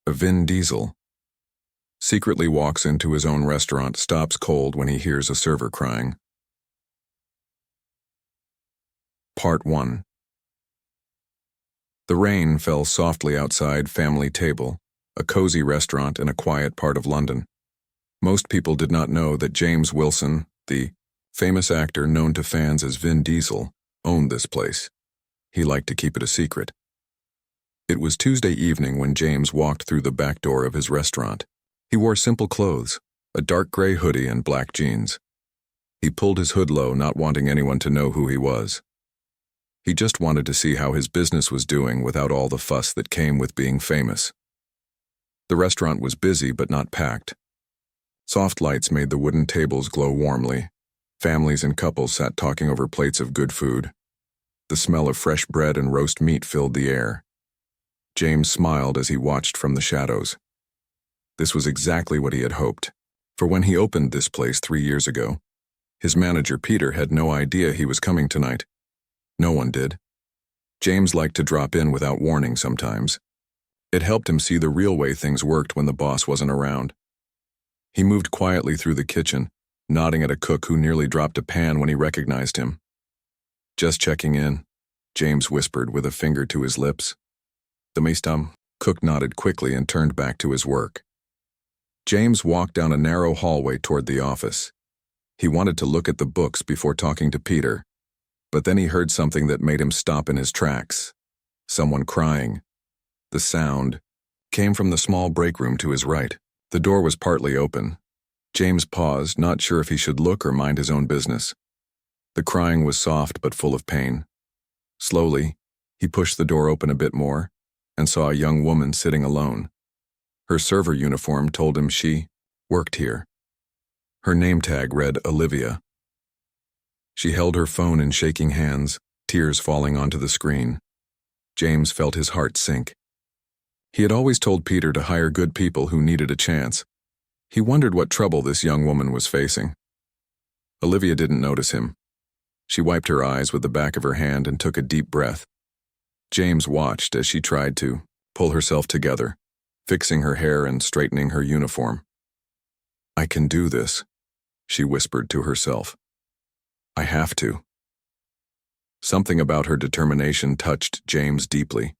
Vin Diesel secretly walks into his own restaurant, stops cold when he hears a server crying. Part 1. The rain fell softly outside Family Table, a cozy restaurant in a quiet part of London. Most people did not know that James Wilson, the famous actor known to fans as Vin Diesel, owned this place. He liked to keep it a secret. It was Tuesday evening when James walked through the back door of his restaurant. He wore simple clothes, a dark gray hoodie and black jeans. He pulled his hood low, not wanting anyone to know who he was. He just wanted to see how his business was doing without all the fuss that came with being famous. The restaurant was busy but not packed. Soft lights made the wooden tables glow warmly. Families and couples sat talking over plates of good food. The smell of fresh bread and roast meat filled the air. James smiled as he watched from the shadows. This was exactly what he had hoped, for when he opened this place 3 years ago, his manager Peter had no idea he was coming tonight. No one did. James liked to drop in without warning sometimes. It helped him see the real way things worked when the boss wasn't around. He moved quietly through the kitchen, nodding at a cook who nearly dropped a pan when he recognized him. "Just checking in," James whispered with a finger to his lips. The Maestam cook nodded quickly and turned back to his work. James walked down a narrow hallway toward the office. He wanted to look at the books before talking to Peter, but then he heard something that made him stop in his tracks. Someone crying. The sound came from the small break room to his right. The door was partly open. James paused, not sure if he should look or mind his own business. The crying was soft but full of pain. Slowly, he pushed the door open a bit more and saw a young woman sitting alone. Her server uniform told him she worked here. Her name tag read Olivia. She held her phone in shaking hands, tears falling onto the screen. James felt his heart sink. He had always told Peter to hire good people who needed a chance. He wondered what trouble this young woman was facing. Olivia didn't notice him. She wiped her eyes with the back of her hand and took a deep breath. James watched as she tried to pull herself together, fixing her hair and straightening her uniform. "I can do this," she whispered to herself. "I have to." Something about her determination touched James deeply.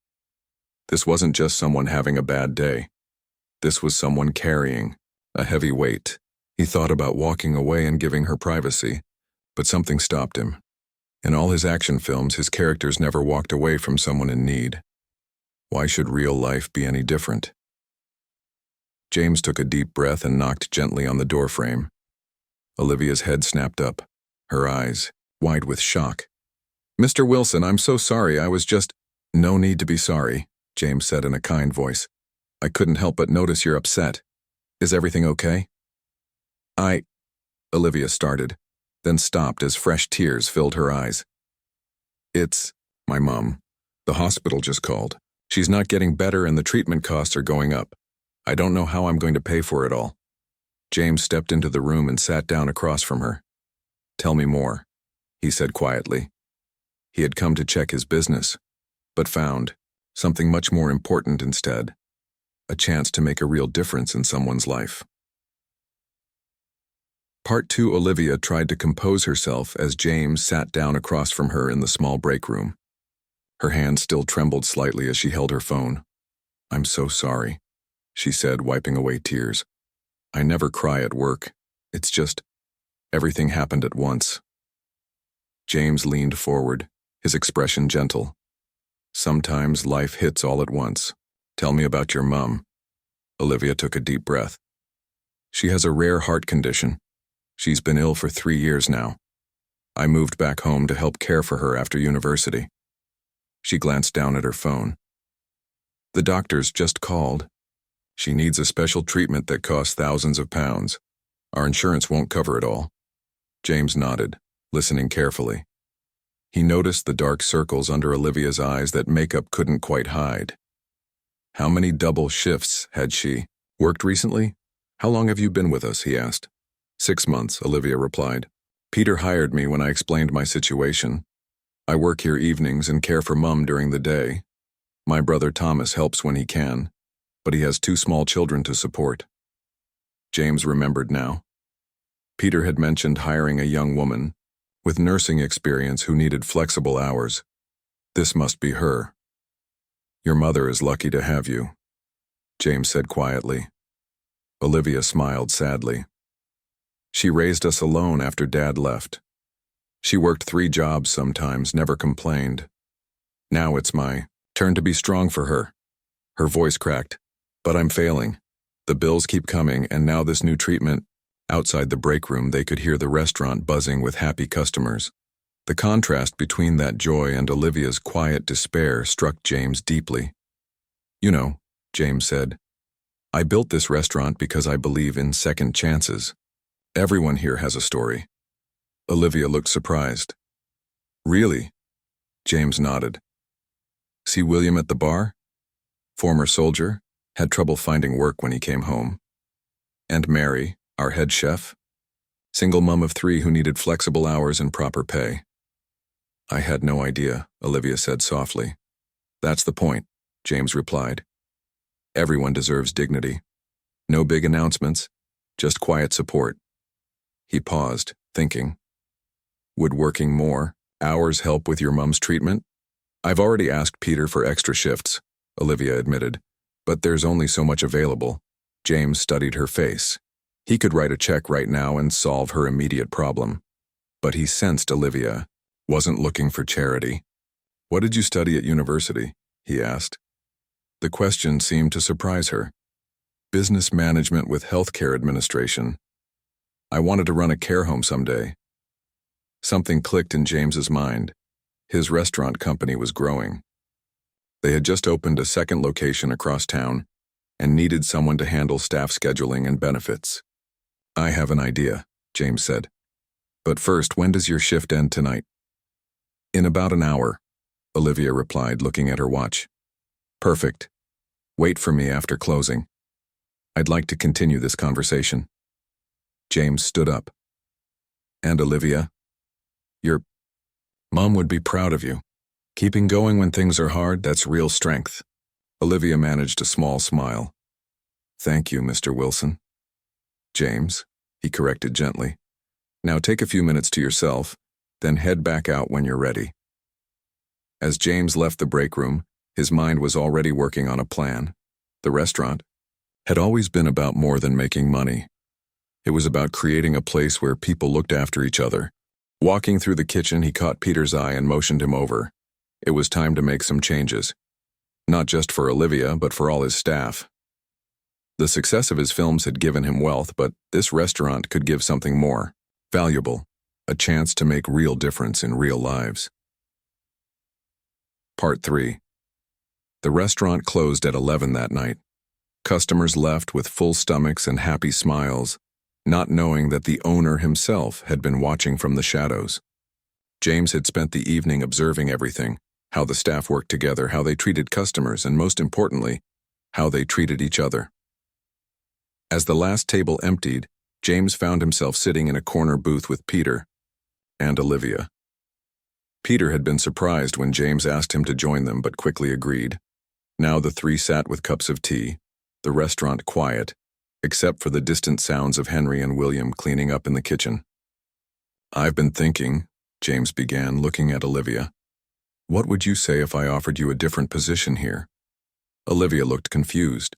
This wasn't just someone having a bad day. This was someone carrying a heavy weight. He thought about walking away and giving her privacy, but something stopped him. In all his action films, his characters never walked away from someone in need. Why should real life be any different? James took a deep breath and knocked gently on the doorframe. Olivia's head snapped up, her eyes wide with shock. "Mr. Wilson, I'm so sorry, I was just—" "No need to be sorry," James said in a kind voice. "I couldn't help but notice you're upset. Is everything okay?" Olivia started, then stopped as fresh tears filled her eyes. "It's my mom. The hospital just called. She's not getting better and the treatment costs are going up. I don't know how I'm going to pay for it all." James stepped into the room and sat down across from her. "Tell me more," he said quietly. He had come to check his business, but found something much more important instead. A chance to make a real difference in someone's life. Part 2. Olivia tried to compose herself as James sat down across from her in the small break room. Her hand still trembled slightly as she held her phone. "I'm so sorry," she said, wiping away tears. "I never cry at work. It's just, everything happened at once." James leaned forward, his expression gentle. "Sometimes life hits all at once. Tell me about your mom." Olivia took a deep breath. "She has a rare heart condition. She's been ill for 3 years now. I moved back home to help care for her after university." She glanced down at her phone. "The doctors just called. She needs a special treatment that costs thousands of pounds. Our insurance won't cover it all." James nodded, listening carefully. He noticed the dark circles under Olivia's eyes that makeup couldn't quite hide. "How many double shifts had she worked recently? How long have you been with us?" he asked. 6 months, Olivia replied. "Peter hired me when I explained my situation. I work here evenings and care for Mum during the day. My brother Thomas helps when he can. but he has 2 small children to support. James remembered now. Peter had mentioned hiring a young woman with nursing experience who needed flexible hours. This must be her. "Your mother is lucky to have you," James said quietly. Olivia smiled sadly. "She raised us alone after Dad left. She worked 3 jobs sometimes, never complained. Now it's my turn to be strong for her." Her voice cracked. "But I'm failing. The bills keep coming, and now this new treatment." Outside the break room, they could hear the restaurant buzzing with happy customers. The contrast between that joy and Olivia's quiet despair struck James deeply. "You know," James said, "I built this restaurant because I believe in second chances. Everyone here has a story." Olivia looked surprised. "Really?" James nodded. "See William at the bar? Former soldier, had trouble finding work when he came home. And Mary, our head chef? Single mom of 3 who needed flexible hours and proper pay." "I had no idea," Olivia said softly. "That's the point," James replied. "Everyone deserves dignity. No big announcements, just quiet support." He paused, thinking. "Would working more hours help with your mom's treatment?" "I've already asked Peter for extra shifts," Olivia admitted, "but there's only so much available." James studied her face. He could write a check right now and solve her immediate problem. But he sensed Olivia wasn't looking for charity. "What did you study at university?" he asked. The question seemed to surprise her. "Business management with healthcare administration. I wanted to run a care home someday." Something clicked in James's mind. His restaurant company was growing. They had just opened a second location across town and needed someone to handle staff scheduling and benefits. "I have an idea," James said. "But first, when does your shift end tonight?" "In about an hour," Olivia replied, looking at her watch. "Perfect. Wait for me after closing. I'd like to continue this conversation." James stood up. "And Olivia, your mom would be proud of you. Keeping going when things are hard, that's real strength." Olivia managed a small smile. "Thank you, Mr. Wilson." "James," he corrected gently. "Now take a few minutes to yourself, then head back out when you're ready." As James left the break room, his mind was already working on a plan. The restaurant had always been about more than making money. It was about creating a place where people looked after each other. Walking through the kitchen, he caught Peter's eye and motioned him over. It was time to make some changes. Not just for Olivia, but for all his staff. The success of his films had given him wealth, but this restaurant could give something more valuable, a chance to make real difference in real lives. Part 3. The restaurant closed at 11 that night. Customers left with full stomachs and happy smiles, not knowing that the owner himself had been watching from the shadows. James had spent the evening observing everything, how the staff worked together, how they treated customers, and most importantly, how they treated each other. As the last table emptied, James found himself sitting in a corner booth with Peter and Olivia. Peter had been surprised when James asked him to join them, but quickly agreed. Now the 3 sat with cups of tea, the restaurant quiet, except for the distant sounds of Henry and William cleaning up in the kitchen. "I've been thinking," James began, looking at Olivia. "What would you say if I offered you a different position here?" Olivia looked confused.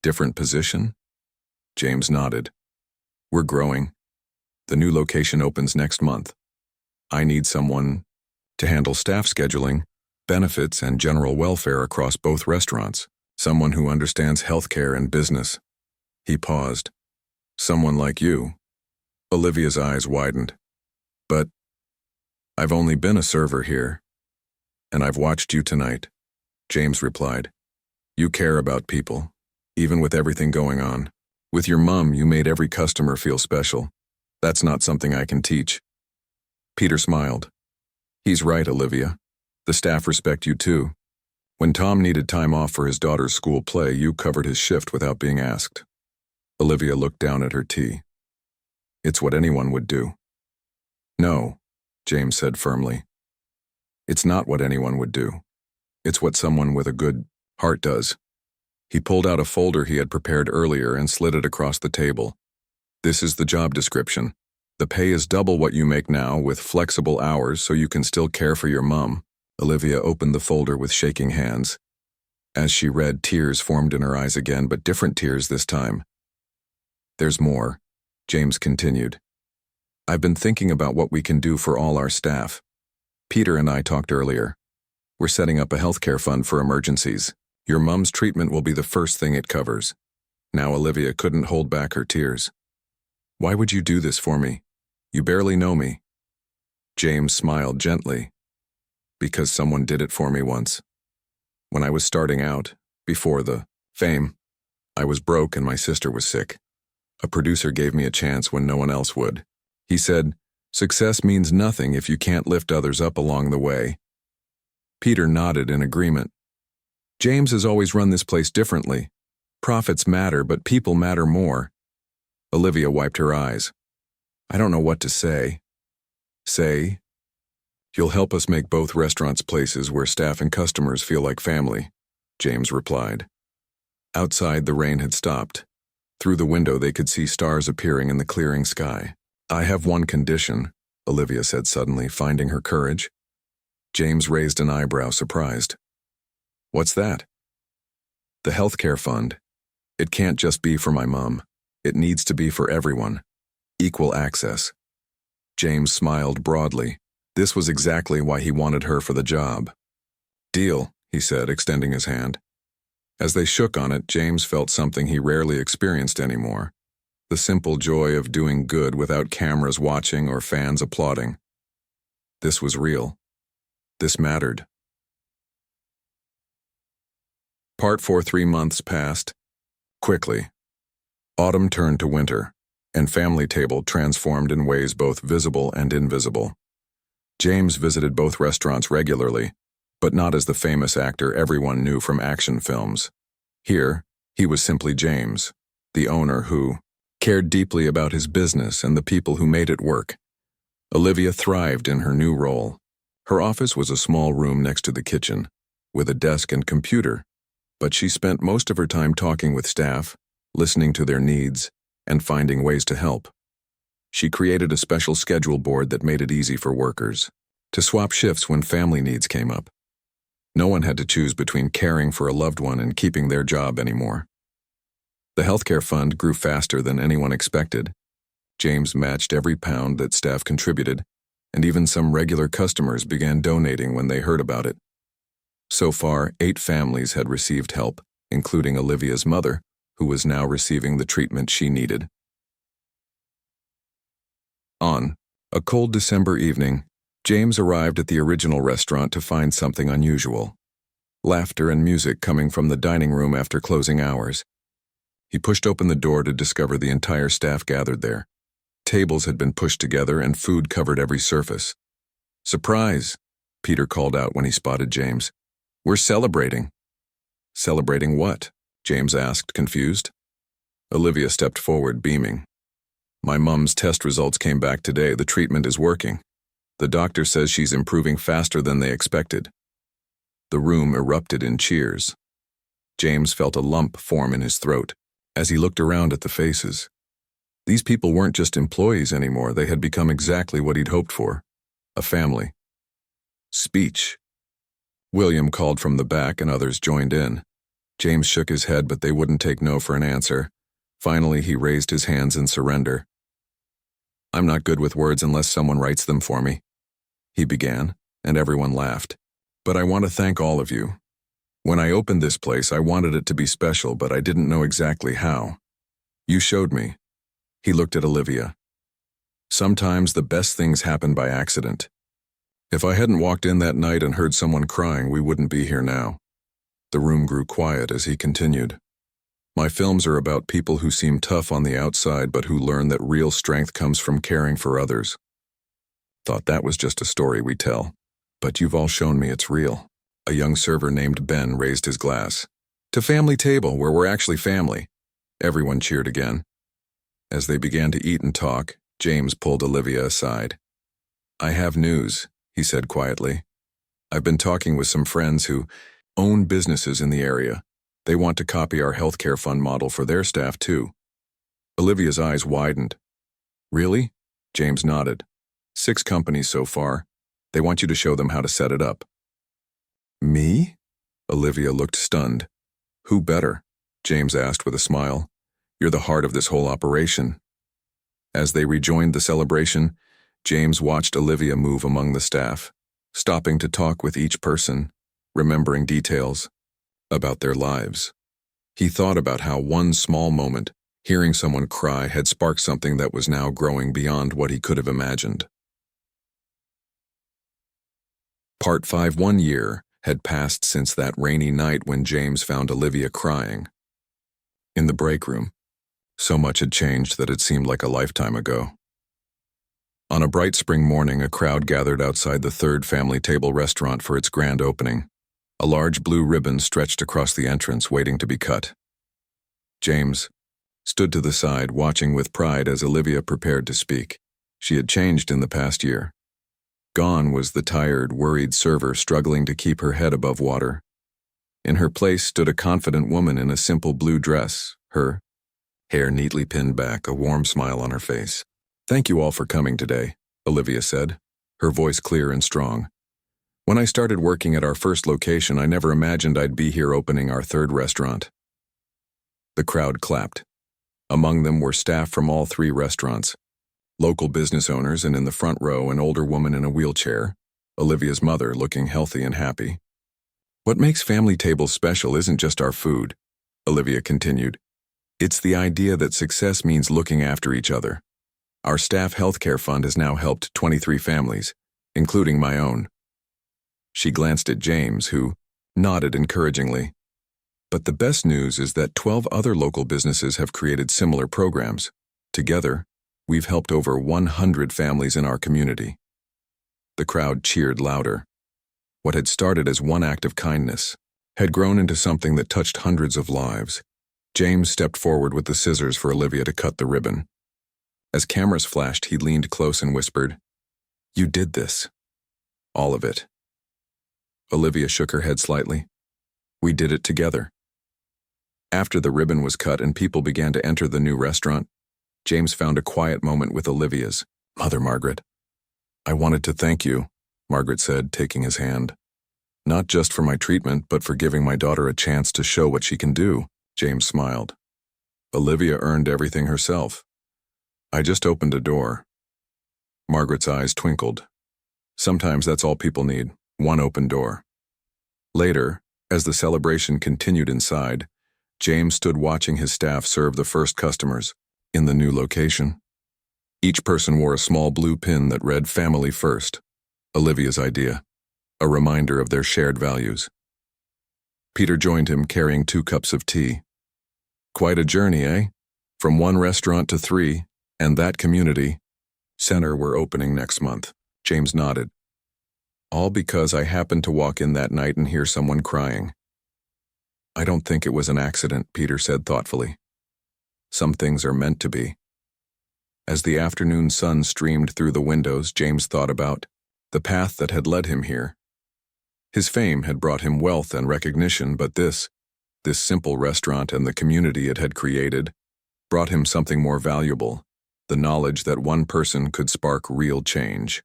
"Different position?" James nodded. "We're growing. The new location opens next month. I need someone to handle staff scheduling, benefits, and general welfare across both restaurants. Someone who understands healthcare and business." He paused. "Someone like you." Olivia's eyes widened. "But I've only been a server here, and I've watched you tonight," James replied. "You care about people, even with everything going on. With your mom, you made every customer feel special. That's not something I can teach." Peter smiled. "He's right, Olivia. The staff respect you too. When Tom needed time off for his daughter's school play, you covered his shift without being asked." Olivia looked down at her tea. "It's what anyone would do." "No," James said firmly. "It's not what anyone would do. It's what someone with a good heart does." He pulled out a folder he had prepared earlier and slid it across the table. This is the job description. The pay is double what you make now with flexible hours so you can still care for your mom. Olivia opened the folder with shaking hands. As she read, tears formed in her eyes again, but different tears this time. There's more, James continued. I've been thinking about what we can do for all our staff. Peter and I talked earlier. We're setting up a healthcare fund for emergencies. Your mom's treatment will be the first thing it covers. Now Olivia couldn't hold back her tears. Why would you do this for me? You barely know me. James smiled gently. Because someone did it for me once. When I was starting out, before the fame, I was broke and my sister was sick. A producer gave me a chance when no one else would. He said, "Success means nothing if you can't lift others up along the way." Peter nodded in agreement. James has always run this place differently. Profits matter, but people matter more. Olivia wiped her eyes. I don't know what to say. Say, you'll help us make both restaurants places where staff and customers feel like family, James replied. Outside, the rain had stopped. Through the window, they could see stars appearing in the clearing sky. I have one condition, Olivia said suddenly, finding her courage. James raised an eyebrow, surprised. What's that? The healthcare fund. It can't just be for my mom. It needs to be for everyone. Equal access. James smiled broadly. This was exactly why he wanted her for the job. Deal, he said, extending his hand. As they shook on it, James felt something he rarely experienced anymore. The simple joy of doing good without cameras watching or fans applauding. This was real. This mattered. Part 4. 3 months passed. Quickly. Autumn turned to winter, and Family Table transformed in ways both visible and invisible. James visited both restaurants regularly, but not as the famous actor everyone knew from action films. Here, he was simply James, the owner who cared deeply about his business and the people who made it work. Olivia thrived in her new role. Her office was a small room next to the kitchen, with a desk and computer, but she spent most of her time talking with staff, listening to their needs, and finding ways to help. She created a special schedule board that made it easy for workers to swap shifts when family needs came up. No one had to choose between caring for a loved one and keeping their job anymore. The healthcare fund grew faster than anyone expected. James matched every pound that staff contributed, and even some regular customers began donating when they heard about it. So far, 8 families had received help, including Olivia's mother, who was now receiving the treatment she needed. On a cold December evening, James arrived at the original restaurant to find something unusual. Laughter and music coming from the dining room after closing hours. He pushed open the door to discover the entire staff gathered there. Tables had been pushed together and food covered every surface. Surprise, Peter called out when he spotted James. We're celebrating. Celebrating what? James asked, confused. Olivia stepped forward, beaming. My mom's test results came back today. The treatment is working. The doctor says she's improving faster than they expected. The room erupted in cheers. James felt a lump form in his throat as he looked around at the faces. These people weren't just employees anymore. They had become exactly what he'd hoped for. A family. Speech. William called from the back and others joined in. James shook his head, but they wouldn't take no for an answer. Finally, he raised his hands in surrender. I'm not good with words unless someone writes them for me, he began, and everyone laughed. But I want to thank all of you. When I opened this place, I wanted it to be special, but I didn't know exactly how. You showed me. He looked at Olivia. Sometimes the best things happen by accident. If I hadn't walked in that night and heard someone crying, we wouldn't be here now. The room grew quiet as he continued. My films are about people who seem tough on the outside but who learn that real strength comes from caring for others. Thought that was just a story we tell, but you've all shown me it's real. A young server named Ben raised his glass. To Family Table, where we're actually family. Everyone cheered again. As they began to eat and talk, James pulled Olivia aside. I have news, he said quietly. I've been talking with some friends who own businesses in the area. They want to copy our healthcare fund model for their staff too. Olivia's eyes widened. Really? James nodded. 6 companies so far. They want you to show them how to set it up. Me? Olivia looked stunned. Who better? James asked with a smile. You're the heart of this whole operation. As they rejoined the celebration, James watched Olivia move among the staff, stopping to talk with each person, remembering details about their lives. He thought about how one small moment, hearing someone cry, had sparked something that was now growing beyond what he could have imagined. Part 5. 1 year had passed since that rainy night when James found Olivia crying. In the break room, so much had changed that it seemed like a lifetime ago. On a bright spring morning, a crowd gathered outside the Third Family Table restaurant for its grand opening. A large blue ribbon stretched across the entrance, waiting to be cut. James stood to the side, watching with pride as Olivia prepared to speak. She had changed in the past year. Gone was the tired, worried server struggling to keep her head above water. In her place stood a confident woman in a simple blue dress, her hair neatly pinned back, a warm smile on her face. Thank you all for coming today, Olivia said, her voice clear and strong. When I started working at our first location, I never imagined I'd be here opening our 3rd restaurant. The crowd clapped. Among them were staff from all 3 restaurants, local business owners, and in the front row, an older woman in a wheelchair, Olivia's mother, looking healthy and happy. What makes Family Table special isn't just our food, Olivia continued. It's the idea that success means looking after each other. Our staff healthcare fund has now helped 23 families, including my own. She glanced at James, who nodded encouragingly. But the best news is that 12 other local businesses have created similar programs. Together, we've helped over 100 families in our community. The crowd cheered louder. What had started as one act of kindness had grown into something that touched hundreds of lives. James stepped forward with the scissors for Olivia to cut the ribbon. As cameras flashed, he leaned close and whispered, "You did this. All of it." Olivia shook her head slightly. "We did it together." After the ribbon was cut and people began to enter the new restaurant, James found a quiet moment with Olivia's mother, Margaret. "I wanted to thank you," Margaret said, taking his hand. "Not just for my treatment, but for giving my daughter a chance to show what she can do." James smiled. "Olivia earned everything herself. I just opened a door." Margaret's eyes twinkled. Sometimes that's all people need, one open door. Later, as the celebration continued inside, James stood watching his staff serve the first customers in the new location. Each person wore a small blue pin that read "Family First," Olivia's idea, a reminder of their shared values. Peter joined him, carrying 2 cups of tea. "Quite a journey, eh? From 1 restaurant to 3, and that community center we're opening next month." James nodded. "All because I happened to walk in that night and hear someone crying." "I don't think it was an accident," Peter said thoughtfully. "Some things are meant to be." As the afternoon sun streamed through the windows, James thought about the path that had led him here. His fame had brought him wealth and recognition, but this simple restaurant and the community it had created brought him something more valuable, the knowledge that one person could spark real change.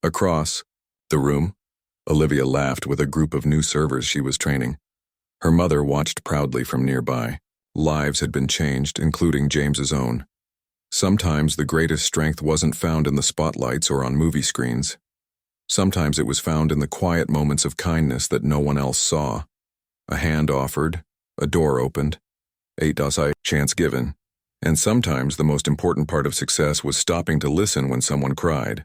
Across the room, Olivia laughed with a group of new servers she was training. Her mother watched proudly from nearby. Lives had been changed, including James's own. Sometimes the greatest strength wasn't found in the spotlights or on movie screens. Sometimes it was found in the quiet moments of kindness that no one else saw. A hand offered, a door opened, a chance given, and sometimes the most important part of success was stopping to listen when someone cried.